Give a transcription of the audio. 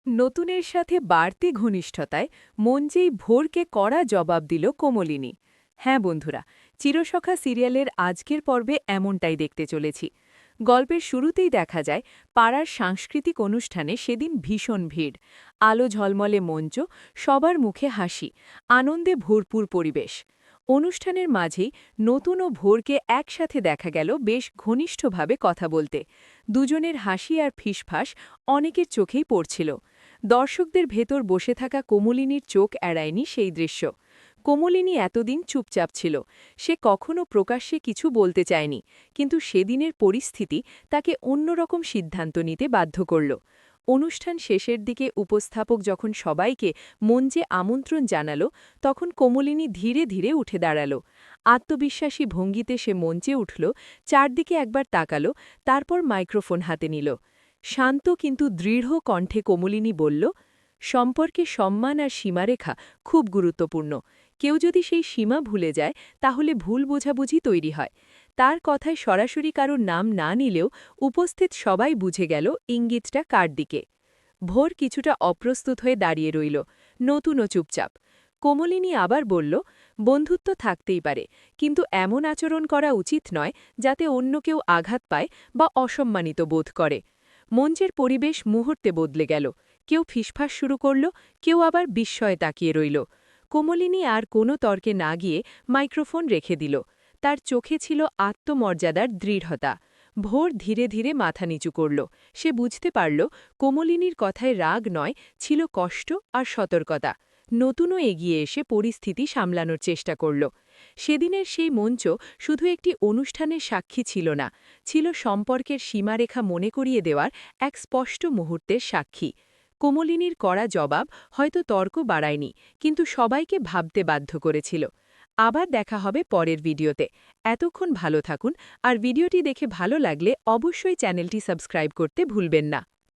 নতুনের সাথে বাড়তি ঘনিষ্ঠতায় মন যেই ভোরকে কড়া জবাব দিল কোমলিনী। হ্যাঁ বন্ধুরা, চিরসখা সিরিয়ালের আজকের পর্বে এমনটাই দেখতে চলেছি। গল্পের শুরুতেই দেখা যায় পাড়ার সাংস্কৃতিক অনুষ্ঠানে সেদিন ভীষণ ভিড়, আলো ঝলমলে মঞ্চ, সবার মুখে হাসি, আনন্দে ভরপুর পরিবেশ। অনুষ্ঠানের মাঝেই নতুন ও ভোরকে একসাথে দেখা গেল বেশ ঘনিষ্ঠভাবে কথা বলতে। দুজনের হাসি আর ফিসফাস অনেকের চোখেই পড়ছিল। দর্শকদের ভেতর বসে থাকা কোমলিনীর চোখ এড়ায়নি সেই দৃশ্য। কোমলিনী এতদিন চুপচাপ ছিল, সে কখনো প্রকাশ্যে কিছু বলতে চায়নি, কিন্তু সেদিনের পরিস্থিতি তাকে অন্যরকম সিদ্ধান্ত নিতে বাধ্য করল। অনুষ্ঠান শেষের দিকে উপস্থাপক যখন সবাইকে মঞ্চে আমন্ত্রণ জানালো, তখন কোমলিনী ধীরে ধীরে উঠে দাঁড়াল। আত্মবিশ্বাসী ভঙ্গিতে সে মঞ্চে উঠল, চারদিকে একবার তাকালো, তারপর মাইক্রোফোন হাতে নিল। শান্ত কিন্তু দৃঢ় কণ্ঠে কোমলিনী বলল, সম্পর্কে সম্মান আর সীমারেখা খুব গুরুত্বপূর্ণ। কেউ যদি সেই সীমা ভুলে যায়, তাহলে ভুল বোঝাবুঝি তৈরি হয়। তার কথায় সরাসরি কারোর নাম না নিলেও উপস্থিত সবাই বুঝে গেল ইঙ্গিতটা কার দিকে। ভোর কিছুটা অপ্রস্তুত হয়ে দাঁড়িয়ে রইল, নতুনও চুপচাপ। কোমলিনী আবার বলল, বন্ধুত্ব থাকতেই পারে, কিন্তু এমন আচরণ করা উচিত নয় যাতে অন্য কেউ আঘাত পায় বা অসম্মানিত বোধ করে। মঞ্চের পরিবেশ মুহূর্তে বদলে গেল, কেউ ফিসফাস শুরু করল, কেউ আবার বিস্ময়ে তাকিয়ে রইল। কোমলিনী আর কোনো তর্কে না গিয়ে মাইক্রোফোন রেখে দিল। তার চোখে ছিল আত্মমর্যাদার দৃঢ়তা। ভোর ধীরে ধীরে মাথা নিচু করল, সে বুঝতে পারল কোমলিনীর কথায় রাগ নয়, ছিল কষ্ট আর সতর্কতা। নতুনও এগিয়ে এসে পরিস্থিতি সামলানোর চেষ্টা করল। সেদিনের সেই মঞ্চ শুধু একটি অনুষ্ঠানের সাক্ষী ছিল না, ছিল সম্পর্কের সীমারেখা মনে করিয়ে দেওয়ার এক স্পষ্ট মুহূর্তের সাক্ষী। কোমলিনীর কড়া জবাব হয়তো তর্ক বাড়ায়নি, কিন্তু সবাইকে ভাবতে বাধ্য করেছিল। আবার দেখা হবে পরের ভিডিওতে। এতক্ষণ ভালো থাকুন, আর ভিডিওটি দেখে ভালো লাগলে অবশ্যই চ্যানেলটি সাবস্ক্রাইব করতে ভুলবেন না।